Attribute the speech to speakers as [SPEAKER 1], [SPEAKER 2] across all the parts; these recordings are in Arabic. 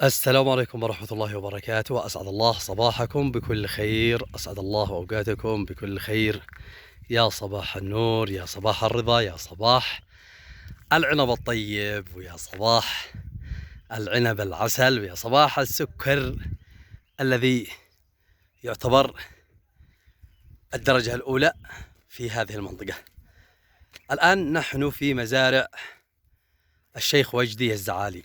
[SPEAKER 1] السلام عليكم ورحمة الله وبركاته، أسعد الله صباحكم بكل خير، أسعد الله أوقاتكم بكل خير، يا صباح النور، يا صباح الرضا، يا صباح العنب الطيب، ويا صباح العنب العسل، ويا صباح السكر الذي يعتبر الدرجة الأولى في هذه المنطقة. الآن نحن في مزارع الشيخ وجدي الزعالي.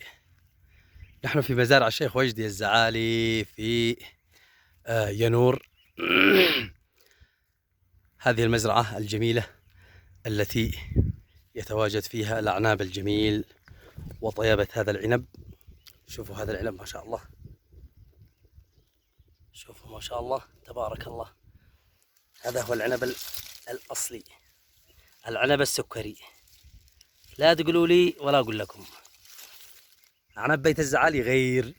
[SPEAKER 1] نحن في مزارع الشيخ وجدي الزعالي في ينور. هذه المزرعة الجميلة التي يتواجد فيها الأعناب الجميل وطيابة هذا العنب. شوفوا هذا العنب ما شاء الله، شوفوا ما شاء الله تبارك الله. هذا هو العنب الأصلي، العنب السكري. لا تقولوا لي ولا أقول لكم. عنب بيت الزعالي غير،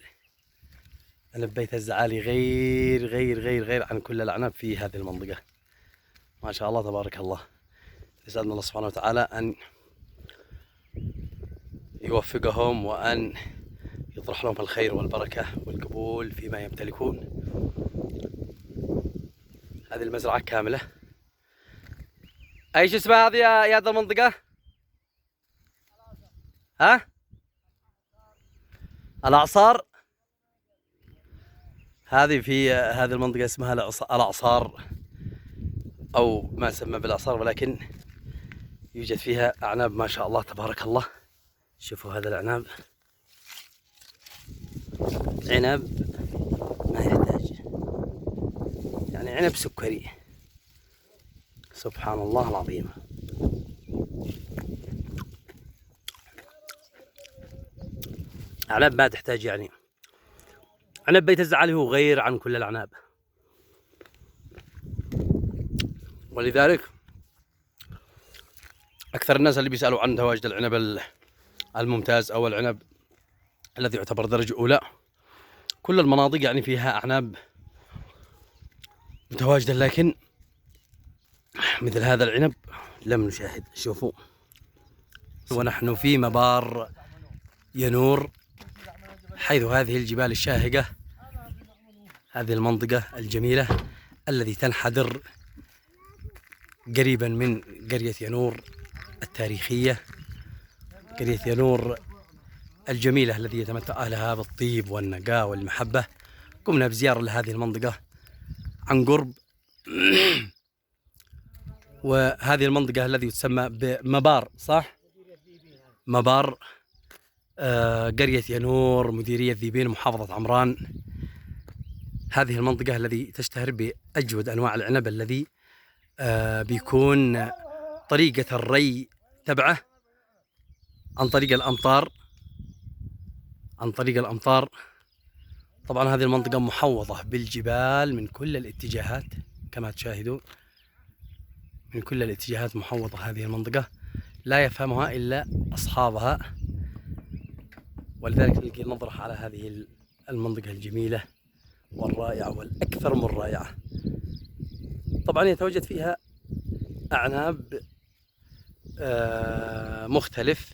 [SPEAKER 1] عنب بيت الزعالي غير عن كل الأعناب في هذه المنطقة. ما شاء الله تبارك الله. نسأل الله سبحانه وتعالى أن يوفقهم وأن يطرح لهم الخير والبركة والقبول فيما يمتلكون. هذه المزرعة كاملة. ايش اسمها هذه يا هذه المنطقة؟ ها؟ الأعصار. هذه في هذه المنطقة اسمها الأعصار أو ما يسمى بالأعصار، ولكن يوجد فيها أعناب ما شاء الله تبارك الله. شوفوا هذا الأعناب، عنب ما يحتاج، يعني عنب سكري. سبحان الله العظيم. أعناب ما تحتاج، يعني عنب بيت الزعالي هو غير عن كل الأعناب، ولذلك أكثر الناس اللي بيسألوا عن تواجد العنب الممتاز أو العنب الذي يعتبر درجة أولى. كل المناطق يعني فيها أعناب متواجدة، لكن مثل هذا العنب لم نشاهد. شوفوا، ونحن في مبار ينور، حيث هذه الجبال الشاهقة، هذه المنطقة الجميلة التي تنحدر قريبا من قرية ينور التاريخية، قرية ينور الجميلة التي يتمتع أهلها بالطيب والنقاء والمحبة. قمنا بزيارة لهذه المنطقة عن قرب. وهذه المنطقة التي تسمى بمبار، صح؟ مبار قرية ينور، مديرية ذيبين، محافظة عمران. هذه المنطقة التي تشتهر بأجود أنواع العنب الذي بيكون طريقة الري تبعه عن طريق الأمطار، عن طريق الأمطار. طبعا هذه المنطقة محوطة بالجبال من كل الاتجاهات كما تشاهدون، من كل الاتجاهات محوطة هذه المنطقة، لا يفهمها إلا أصحابها. ولذلك نلقي نظرة على هذه المنطقة الجميلة والرائعة والأكثر من رائعة. طبعا يتواجد فيها أعناب مختلف،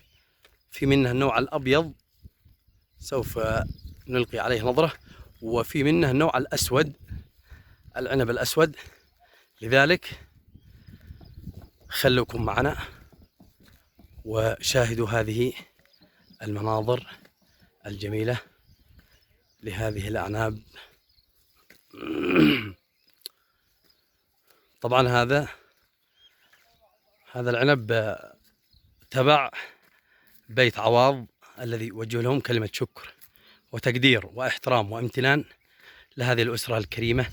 [SPEAKER 1] في منها النوع الأبيض سوف نلقي عليه نظرة، وفي منه النوع الأسود، العنب الأسود. لذلك خلوكم معنا وشاهدوا هذه المناظر الجميلة لهذه الأعناب. طبعا هذا العنب تبع بيت عواض، الذي وجه لهم كلمة شكر وتقدير واحترام وامتنان لهذه الأسرة الكريمة.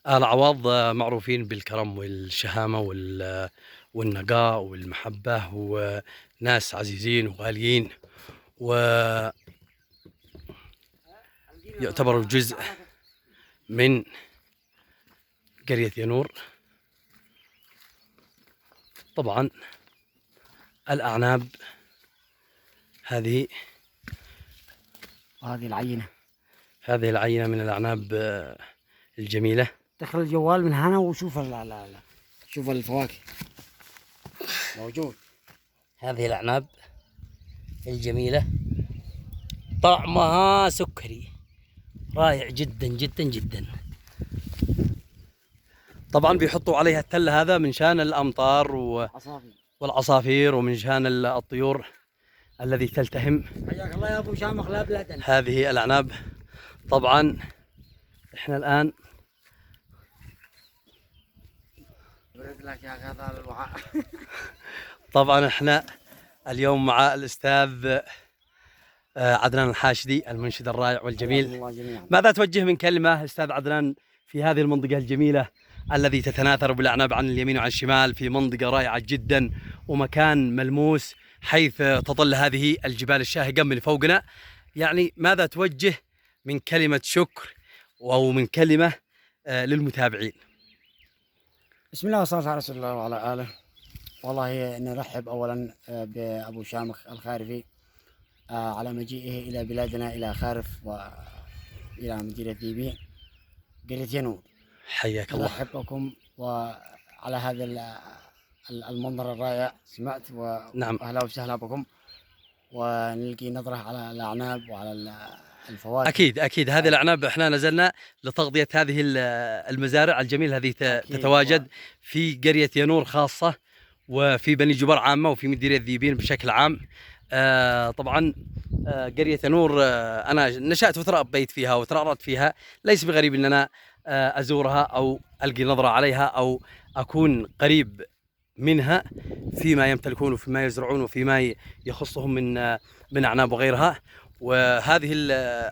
[SPEAKER 1] آل عواض معروفين بالكرم والشهامة والنقاء والمحبة، وناس عزيزين وغاليين، ويعتبروا جزء من قرية ينور. طبعا الأعناب هذه
[SPEAKER 2] العينة،
[SPEAKER 1] هذه العينة من الأعناب الجميلة.
[SPEAKER 2] دخل الجوال من هنا وشوف شوف الفواكه موجود.
[SPEAKER 1] هذه الأعناب الجميلة طعمها سكري رائع جدا جدا جدا. طبعا بيحطوا عليها التل هذا من شان الأمطار والعصافير ومن شان الطيور الذي تلتهم.
[SPEAKER 2] حياك الله يا ابو شامخ. لا بلادنا
[SPEAKER 1] هذه الأعناب. طبعا احنا الآن
[SPEAKER 2] لك يا هذا الوعاء.
[SPEAKER 1] طبعا احنا اليوم مع الأستاذ عدنان الحاشدي المنشد الرائع والجميل. ماذا توجه من كلمة أستاذ عدنان في هذه المنطقة الجميلة الذي تتناثر بالأعناب عن اليمين وعن الشمال، في منطقة رائعة جدا ومكان ملموس حيث تظل هذه الجبال الشاهقة من فوقنا؟ يعني ماذا توجه من كلمة شكر أو من كلمة للمتابعين؟
[SPEAKER 2] بسم الله والصلاة على رسول الله وعلى آله. والله نرحب أولا بأبو شامخ الخارفي على مجيئه إلى بلادنا إلى خارف وإلى مدينة ذيبي قرية ينور.
[SPEAKER 1] حياك الله.
[SPEAKER 2] نرحب بكم وعلى هذا المنظر الرائع. سمعت
[SPEAKER 1] نعم.
[SPEAKER 2] أهلا وسهلا بكم، ونلقي نظرة على الأعناب وعلى الفواكه.
[SPEAKER 1] أكيد هذه الأعناب احنا نزلنا لتغطية هذه المزارع الجميلة هذه تتواجد في قرية ينور خاصة، وفي بني جبر عامة، وفي مديرية ذيبين بشكل عام. طبعا قرية ينور أنا نشأت وتربيت فيها وترعرت فيها، ليس بغريب أن أنا أزورها أو ألقي نظرة عليها أو أكون قريب منها فيما يمتلكون وفيما يزرعون وفيما يخصهم من أعناب وغيرها. وهذه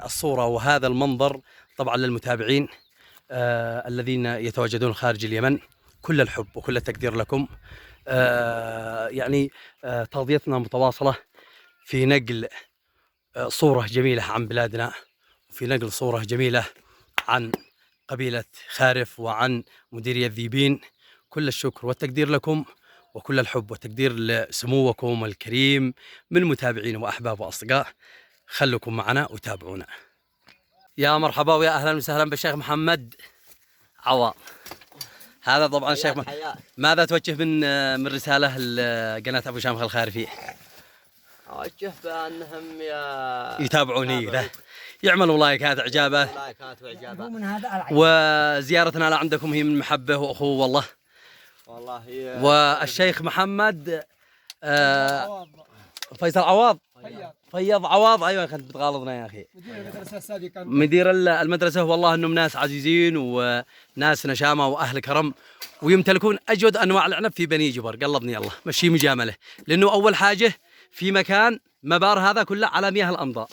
[SPEAKER 1] الصورة وهذا المنظر طبعا للمتابعين الذين يتواجدون خارج اليمن كل الحب وكل التقدير لكم. يعني تغطيتنا متواصلة في نقل صورة جميلة عن بلادنا، وفي نقل صورة جميلة عن قبيلة خارف وعن مديرية ذيبين. كل الشكر والتقدير لكم وكل الحب والتقدير لسموكم الكريم من متابعين وأحباب وأصدقاء. خلوكم معنا وتابعونا. يا مرحبا ويا أهلا وسهلا بالشيخ محمد عوض. هذا طبعا الشيخ ماذا توجه من رسالة لقناة أبو شامخ الخارفي؟
[SPEAKER 3] أوجه بأنهم
[SPEAKER 1] يتابعوني ذا، يعملوا لايكات إعجابه، وزيارتنا لعندكم هي من محبة وأخوة والله. والشيخ محمد فيصل عوض، فيض عوض، ايوه كنت بتغالطنا يا اخي. مدير المدرسه والله انهم ناس عزيزين وناس نشامه واهل كرم، ويمتلكون اجود انواع العنب في بني جبر. قلبني الله مشي مجامله، لانه اول حاجه في مكان مبار هذا كله على مياه الامطار،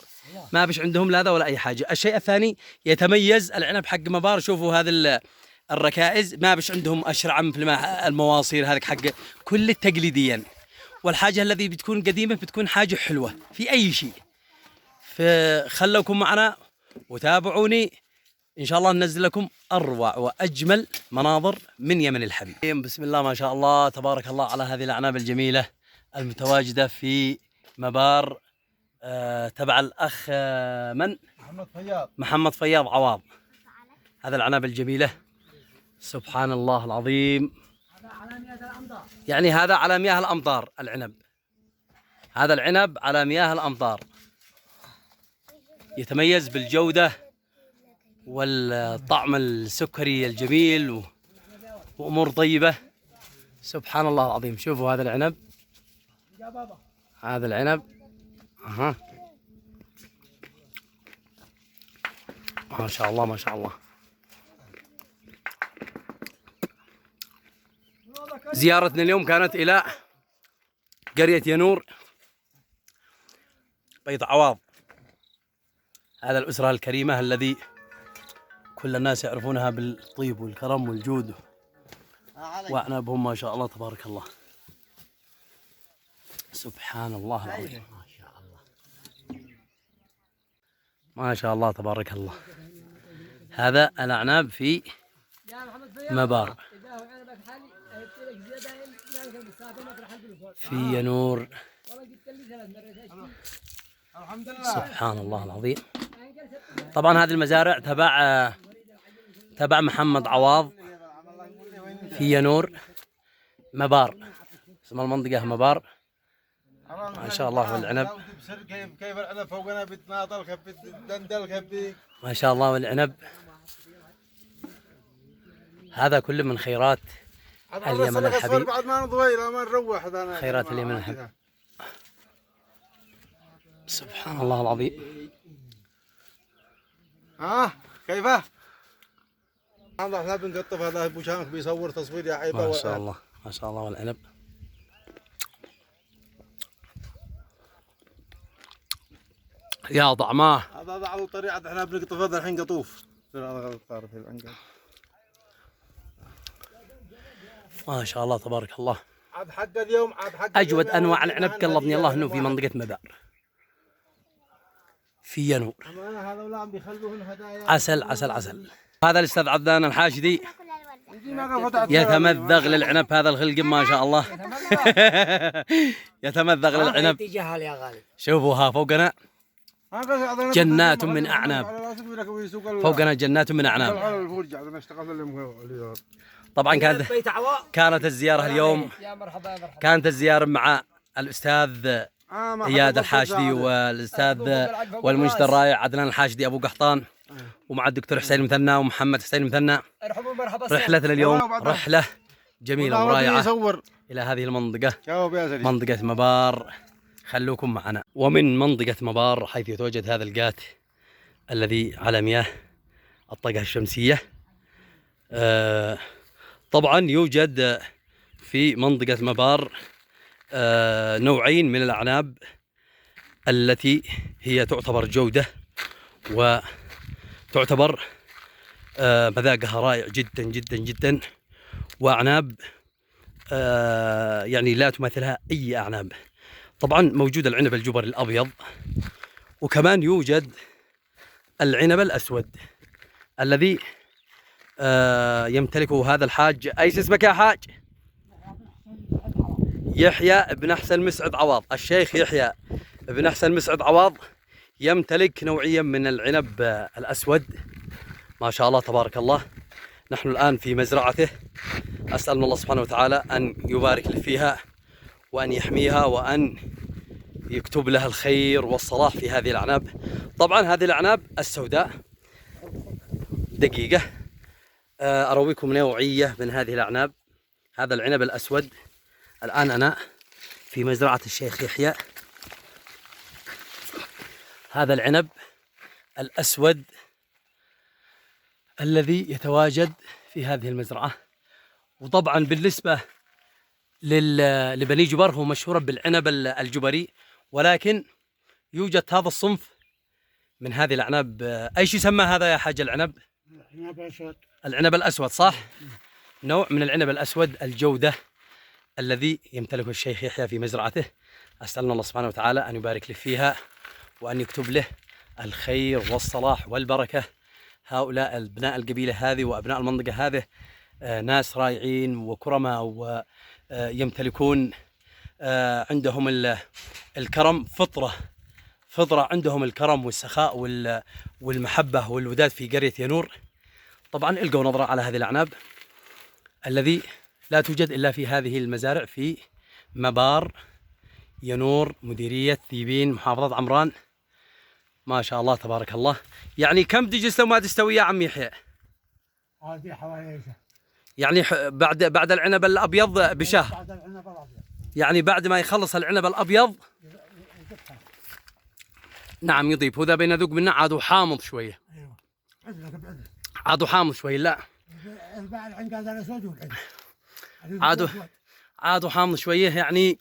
[SPEAKER 1] ما بش عندهم لا ذا ولا اي حاجه. الشيء الثاني يتميز العنب حق مبار، شوفوا هذا الركائز ما بش عندهم اشرع مثل ما المواصير هذاك حق كل تقليديا. والحاجة الذي بتكون قديمة بتكون حاجة حلوة في أي شيء. فخلوكم معنا وتابعوني إن شاء الله ننزل لكم أروع وأجمل مناظر من يمن الحبيب. بسم الله ما شاء الله تبارك الله على هذه الأعناب الجميلة المتواجدة في مبار تبع الأخ من؟ محمد فياض عواض. هذا الأعناب الجميلة سبحان الله العظيم، يعني هذا على مياه الأمطار العنب، هذا العنب على مياه الأمطار، يتميز بالجودة والطعم السكري الجميل وأمور طيبة. سبحان الله العظيم. شوفوا هذا العنب، هذا العنب ما شاء الله ما شاء الله. زيارتنا اليوم كانت إلى قرية ينور بيت عواض، هذا الأسرة الكريمة الذي كل الناس يعرفونها بالطيب والكرم والجود، وأعنابهم ما شاء الله تبارك الله. سبحان الله العظيم. ما شاء الله تبارك الله. هذا الأعناب في مبار في ينور. سبحان الله العظيم. طبعا هذه المزارع تبع محمد عواض في ينور مبار، اسم المنطقة مبار. ما شاء الله. والعنب
[SPEAKER 4] ابصر كيف العنب فوقنا بتناضل كيف بتدندل كيف
[SPEAKER 1] ما شاء الله. والعنب هذا كله من خيرات اليمن الحبيب.
[SPEAKER 4] بعد ما نضوي لا ما نروح
[SPEAKER 1] خيرات اليمن الحبيب. سبحان الله العظيم.
[SPEAKER 4] كيفه؟ هذا احنا بنقطف. هذا ابو شامخ بيصور تصوير يا عيبه.
[SPEAKER 1] ما شاء الله ما شاء الله. والعنب يا طعماه.
[SPEAKER 4] هذا بعض الطريقة احنا بنقطف. هذا الحين قطوف.
[SPEAKER 1] ما شاء الله تبارك الله.
[SPEAKER 4] عاد حق اليوم عاد حق
[SPEAKER 1] أجود أنواع العنب قلبني الله أنه في منطقة مبار في ينور.
[SPEAKER 4] هذا ولا عم بيخلوهن هدايا.
[SPEAKER 1] عسل عسل عسل. هذا الأستاذ عدنان الحاشدي يتمذغ للعنب. هذا الخلق ما شاء الله يتمذغ للعنب. شوفوها فوقنا جنات من أعناب. فوقنا جنات من أعناب. طبعا كانت الزيارة اليوم كانت الزيارة مع الأستاذ إياد الحاشدي والأستاذ والمنشد الرائع عدنان الحاشدي أبو قحطان، ومع الدكتور حسين المثنى ومحمد حسين المثنى. رحلتنا اليوم رحلة جميلة ورائعة إلى هذه المنطقة، منطقة مبار. خلوكم معنا. ومن منطقة مبار حيث يتواجد هذا القات الذي على مياه الطاقة الشمسية. طبعا يوجد في منطقة مبار نوعين من الأعناب التي هي تعتبر جودة وتعتبر مذاقها رائع جدا جدا جدا، وأعناب يعني لا تماثلها أي أعناب. طبعا موجود العنب الجبري الأبيض، وكمان يوجد العنب الأسود الذي يمتلكه هذا الحاج. أيش اسمك يا حاج؟ يحيى بن حسن مسعد عواض. الشيخ يحيى بن حسن مسعد عواض يمتلك نوعيا من العنب الأسود ما شاء الله تبارك الله. نحن الآن في مزرعته. أسأل الله سبحانه وتعالى أن يبارك له فيها وأن يحميها وأن يكتب لها الخير والصلاح في هذه الأعناب. طبعا هذه الأعناب السوداء دقيقة أرويكم نوعية من هذه الأعناب. هذا العنب الأسود. الآن أنا في مزرعة الشيخ يحيى. هذا العنب الأسود الذي يتواجد في هذه المزرعة. وطبعا بالنسبة لبني جبر هو مشهور بالعنب الجبري، ولكن يوجد هذا الصنف من هذه الأعناب. أيش يسمى هذا يا حاج العنب؟
[SPEAKER 2] العنب الأسود.
[SPEAKER 1] العنب الأسود صح؟ نوع من العنب الأسود الجودة الذي يمتلكه الشيخ يحيى في مزرعته. أسألنا الله سبحانه وتعالى أن يبارك له فيها وأن يكتب له الخير والصلاح والبركة. هؤلاء أبناء القبيلة هذه وأبناء المنطقة هذه ناس رائعين وكرماء، ويمتلكون عندهم الكرم، فطرة عندهم الكرم والسخاء والمحبة والوداد في قرية ينور. طبعا القوا نظرة على هذه الأعناب الذي لا توجد إلا في هذه المزارع في مبار ينور، مديرية ثيبين، محافظة عمران. ما شاء الله تبارك الله. يعني كم تجلس لو ما تستوي يا عم يحيى؟
[SPEAKER 2] هذه حوالي
[SPEAKER 1] يعني بعد العنب الأبيض بشهر.
[SPEAKER 2] بعد العنب الأبيض.
[SPEAKER 1] يعني بعد ما يخلص العنب الأبيض نعم يضيف. وذا بين ذوق منه عادوا حامض شوية.
[SPEAKER 2] ايوه
[SPEAKER 1] عادوا حامض شوية. لا
[SPEAKER 2] العنب هذا الأسود
[SPEAKER 1] عادوا حامض شوية. يعني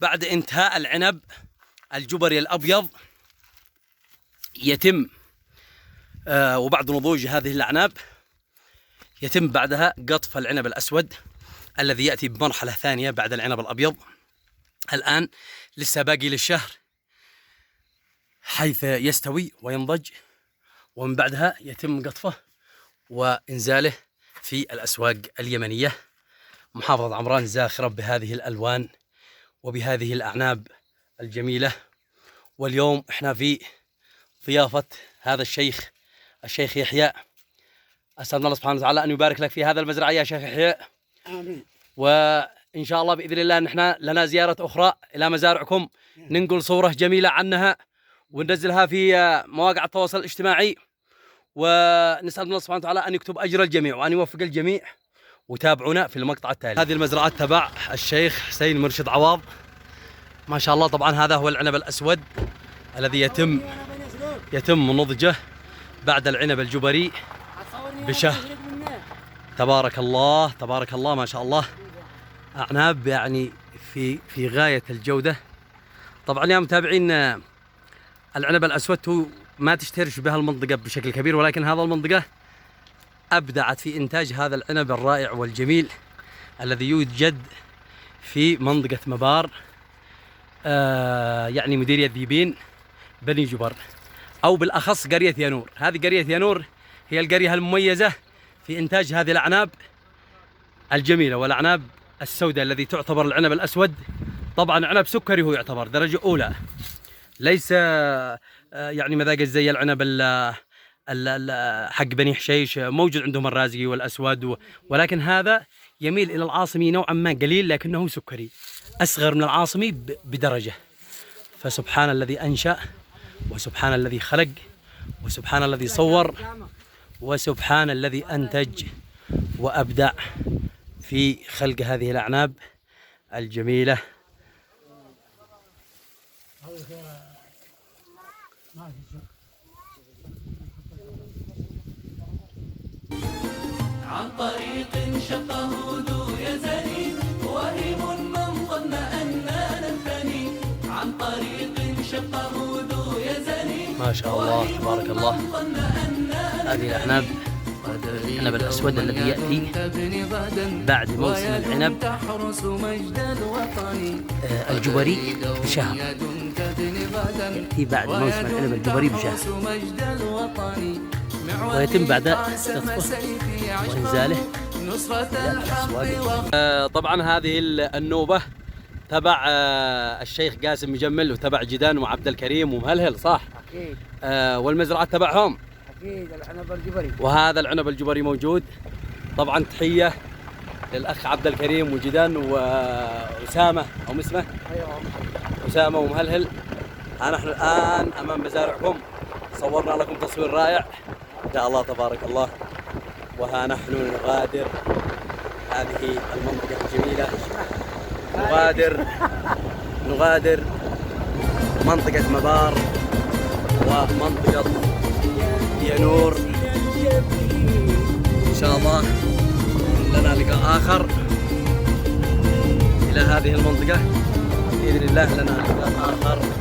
[SPEAKER 1] بعد انتهاء العنب الجبري الأبيض يتم وبعد نضوج هذه الأعناب يتم بعدها قطف العنب الأسود الذي يأتي بمرحلة ثانية بعد العنب الأبيض. الآن لسه باقي للشهر حيث يستوي وينضج، ومن بعدها يتم قطفه وإنزاله في الأسواق اليمنية. محافظة عمران زاخرة بهذه الألوان وبهذه الأعناب الجميلة. واليوم احنا في ضيافة هذا الشيخ يحيى. أسأل الله سبحانه وتعالى أن يبارك لك في هذا المزرعة يا شيخ يحيى.
[SPEAKER 2] آمين.
[SPEAKER 1] إن شاء الله بإذن الله نحن لنا زيارة أخرى إلى مزارعكم، ننقل صورة جميلة عنها وننزلها في مواقع التواصل الاجتماعي، ونسأل الله سبحانه وتعالى أن يكتب أجر الجميع وأن يوفق الجميع. وتابعونا في المقطع التالي. هذه المزرعة تبع الشيخ حسين مرشد عواض، ما شاء الله. طبعا هذا هو العنب الأسود الذي يتم نضجه بعد العنب الجبري بشهر. تبارك الله تبارك الله، ما شاء الله، أعناب يعني في غاية الجودة. طبعا يا متابعين، العنب الأسود هو ما تشتهرش بها المنطقة بشكل كبير، ولكن هذا المنطقة أبدعت في إنتاج هذا العنب الرائع والجميل الذي يوجد في منطقة مبار، يعني مديرية ذيبين بني جبر، أو بالأخص قرية يانور. هذه قرية يانور هي القرية المميزة في إنتاج هذه الأعناب الجميلة والأعناب السوداء الذي تعتبر العنب الأسود. طبعا عنب سكري، هو يعتبر درجة أولى، ليس يعني مذاق زي العنب حق بني حشيش، موجود عندهم الرازقي والأسود، ولكن هذا يميل إلى العاصمي نوعا ما قليل، لكنه سكري، أصغر من العاصمي بدرجة. فسبحان الذي أنشأ، وسبحان الذي خلق، وسبحان الذي صور، وسبحان الذي أنتج وأبدع في خلق هذه الأعناب الجميلة.
[SPEAKER 5] عن طريق شقه ذو يزني وهم من ظن أننا ننثني، عن طريق شقه ذو يزني.
[SPEAKER 1] ما شاء الله تبارك الله. هذه الأعناب، العنب الأسود الذي يأتي بعد موسم العنب الجبري بشهر، يأتي بعد موسم العنب الجبري بشهر، ويتم بعد قطفه وإنزاله إلى الأسواق. طبعا هذه النوبة تبع الشيخ قاسم مجمل، وتبع جدان وعبد الكريم ومهلهل، صح؟
[SPEAKER 2] أكيد.
[SPEAKER 1] والمزرعة تبعهم
[SPEAKER 2] أكيد العنب الجبري.
[SPEAKER 1] وهذا العنب الجبري موجود. طبعا تحية للأخ عبد الكريم وجدان وأسامة أو اسمه أسامة ومهلهل. نحن الآن أمام مزارعكم، صورنا لكم تصوير رائع إن شاء الله تبارك الله. وها نحن نغادر هذه المنطقة الجميلة، نغادر منطقة مبار ومنطقة يانور. إن شاء الله لنا لقاء آخر إلى هذه المنطقة بإذن الله، لنا لقاء آخر.